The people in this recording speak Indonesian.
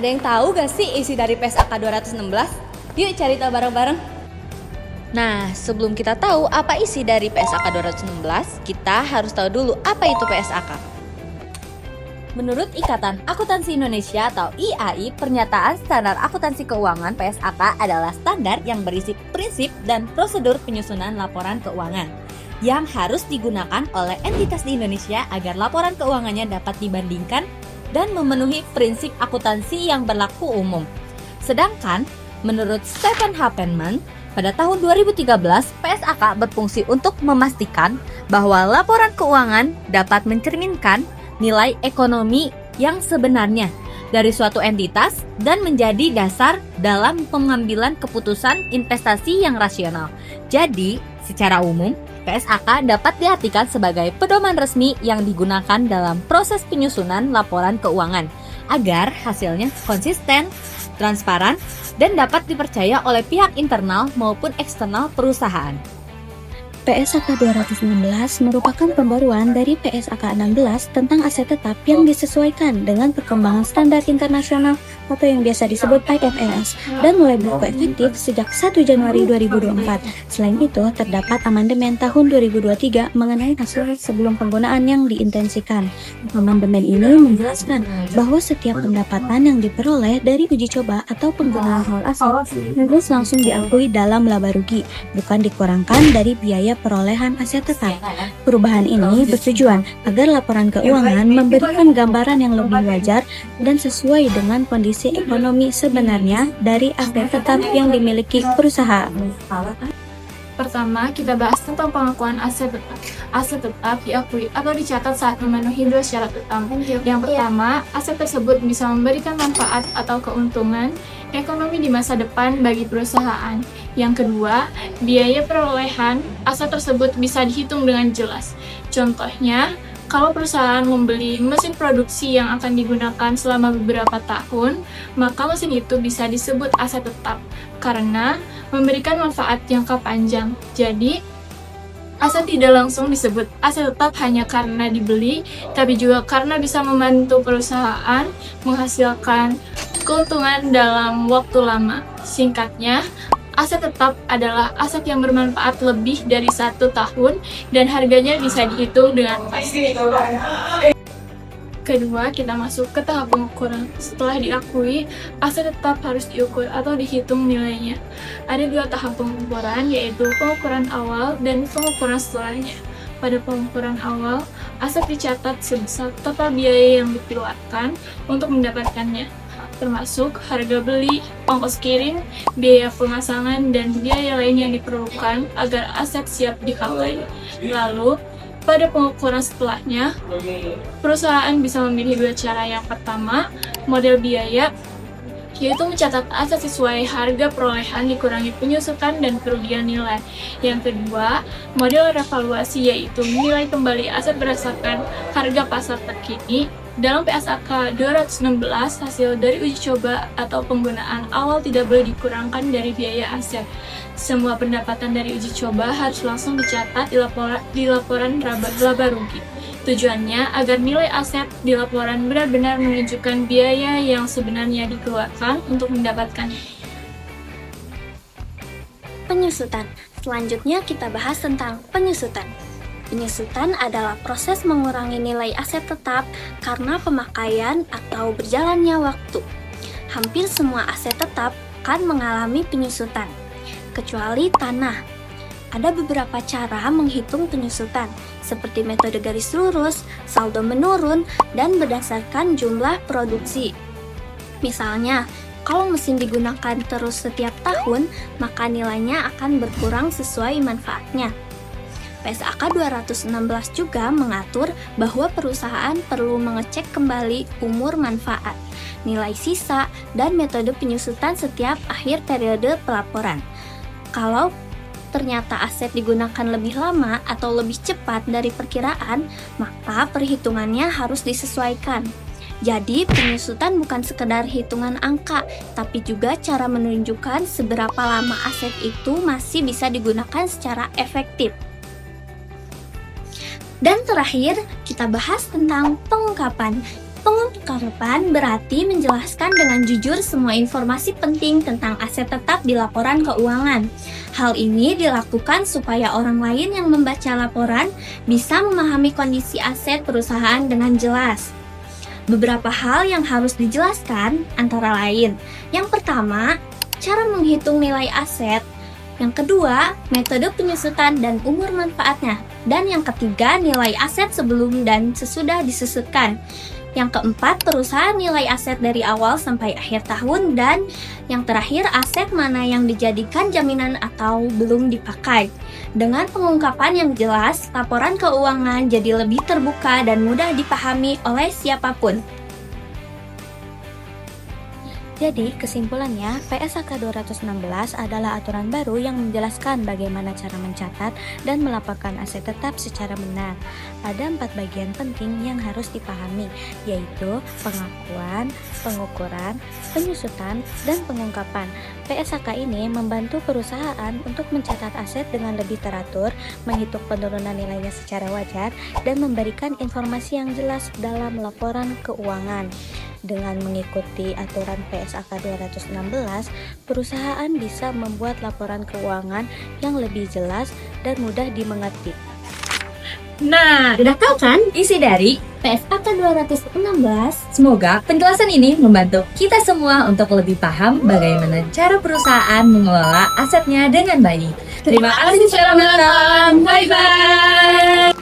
Ada yang tahu gak sih isi dari PSAK 216? Yuk cari tahu bareng-bareng. Nah, sebelum kita tahu apa isi dari PSAK 216, kita harus tahu dulu apa itu PSAK. Menurut Ikatan Akuntansi Indonesia atau IAI, pernyataan standar akuntansi keuangan PSAK adalah standar yang berisi prinsip dan prosedur penyusunan laporan keuangan yang harus digunakan oleh entitas di Indonesia agar laporan keuangannya dapat dibandingkan dan memenuhi prinsip akuntansi yang berlaku umum. Sedangkan, menurut Stephen H. Penman, pada tahun 2013, PSAK berfungsi untuk memastikan bahwa laporan keuangan dapat mencerminkan nilai ekonomi yang sebenarnya dari suatu entitas dan menjadi dasar dalam pengambilan keputusan investasi yang rasional. Jadi, secara umum, PSAK dapat diartikan sebagai pedoman resmi yang digunakan dalam proses penyusunan laporan keuangan agar hasilnya konsisten, transparan, dan dapat dipercaya oleh pihak internal maupun eksternal perusahaan. PSAK 216 merupakan pembaruan dari PSAK 16 tentang aset tetap yang disesuaikan dengan perkembangan standar internasional atau yang biasa disebut IFRS dan mulai berlaku efektif sejak 1 Januari 2024. Selain itu, terdapat amandemen tahun 2023 mengenai hasil sebelum penggunaan yang diintensikan. Amandemen ini menjelaskan bahwa setiap pendapatan yang diperoleh dari uji coba atau penggunaan hal aset harus langsung diakui dalam laba rugi, bukan dikurangkan dari biaya perolehan aset tetap. Perubahan ini bertujuan agar laporan keuangan memberikan gambaran yang lebih wajar dan sesuai dengan kondisi ekonomi sebenarnya dari aset tetap yang dimiliki perusahaan. Pertama, kita bahas tentang pengakuan aset tetap. Aset tetap diakui atau dicatat saat memenuhi dua syarat utama. Yang pertama, aset tersebut bisa memberikan manfaat atau keuntungan ekonomi di masa depan bagi perusahaan. Yang kedua, biaya perolehan aset tersebut bisa dihitung dengan jelas. Contohnya, kalau perusahaan membeli mesin produksi yang akan digunakan selama beberapa tahun, maka mesin itu bisa disebut aset tetap karena memberikan manfaat jangka panjang. Jadi, aset tidak langsung disebut aset tetap hanya karena dibeli, tapi juga karena bisa membantu perusahaan menghasilkan keuntungan dalam waktu lama. Singkatnya, aset tetap adalah aset yang bermanfaat lebih dari 1 tahun dan harganya bisa dihitung dengan pasti. Kedua, kita masuk ke tahap pengukuran. Setelah diakui, aset tetap harus diukur atau dihitung nilainya. Ada 2 tahap pengukuran, yaitu pengukuran awal dan pengukuran setelahnya. Pada pengukuran awal, aset dicatat sebesar total biaya yang dikeluarkan untuk mendapatkannya, termasuk harga beli, ongkos kirim, biaya pemasangan, dan biaya lain yang diperlukan agar aset siap dipakai. Lalu, pada pengukuran setelahnya, perusahaan bisa memilih 2 cara. Yang pertama, model biaya, yaitu mencatat aset sesuai harga perolehan dikurangi penyusutan dan kerugian nilai. Yang kedua, model revaluasi, yaitu nilai kembali aset berdasarkan harga pasar terkini. Dalam PSAK 216, hasil dari uji coba atau penggunaan awal tidak boleh dikurangkan dari biaya aset. Semua pendapatan dari uji coba harus langsung dicatat di laporan laba rugi. Tujuannya agar nilai aset di laporan benar-benar menunjukkan biaya yang sebenarnya dikeluarkan untuk mendapatkannya. Penyusutan. Selanjutnya kita bahas tentang penyusutan. Penyusutan adalah proses mengurangi nilai aset tetap karena pemakaian atau berjalannya waktu. Hampir semua aset tetap akan mengalami penyusutan, kecuali tanah. Ada beberapa cara menghitung penyusutan, seperti metode garis lurus, saldo menurun, dan berdasarkan jumlah produksi. Misalnya, kalau mesin digunakan terus setiap tahun, maka nilainya akan berkurang sesuai manfaatnya. PSAK 216 juga mengatur bahwa perusahaan perlu mengecek kembali umur manfaat, nilai sisa, dan metode penyusutan setiap akhir periode pelaporan. Kalau ternyata aset digunakan lebih lama atau lebih cepat dari perkiraan, maka perhitungannya harus disesuaikan. Jadi, penyusutan bukan sekedar hitungan angka, tapi juga cara menunjukkan seberapa lama aset itu masih bisa digunakan secara efektif. Dan terakhir, kita bahas tentang pengungkapan. Pengungkapan berarti menjelaskan dengan jujur semua informasi penting tentang aset tetap di laporan keuangan. Hal ini dilakukan supaya orang lain yang membaca laporan bisa memahami kondisi aset perusahaan dengan jelas. Beberapa hal yang harus dijelaskan antara lain: yang pertama, cara menghitung nilai aset; yang kedua, metode penyusutan dan umur manfaatnya; dan yang ketiga, nilai aset sebelum dan sesudah disusutkan; yang keempat, perusahaan nilai aset dari awal sampai akhir tahun; dan yang terakhir, aset mana yang dijadikan jaminan atau belum dipakai. Dengan pengungkapan yang jelas, laporan keuangan jadi lebih terbuka dan mudah dipahami oleh siapapun. Jadi, kesimpulannya, PSAK 216 adalah aturan baru yang menjelaskan bagaimana cara mencatat dan melaporkan aset tetap secara benar. Ada 4 bagian penting yang harus dipahami, yaitu pengakuan, pengukuran, penyusutan, dan pengungkapan. PSAK ini membantu perusahaan untuk mencatat aset dengan lebih teratur, menghitung penurunan nilainya secara wajar, dan memberikan informasi yang jelas dalam laporan keuangan. Dengan mengikuti aturan PSAK 216, perusahaan bisa membuat laporan keuangan yang lebih jelas dan mudah dimengerti. Nah, udah tahu kan isi dari PSAK 216? Semoga penjelasan ini membantu kita semua untuk lebih paham bagaimana cara perusahaan mengelola asetnya dengan baik. Terima kasih sudah menonton. Bye-bye.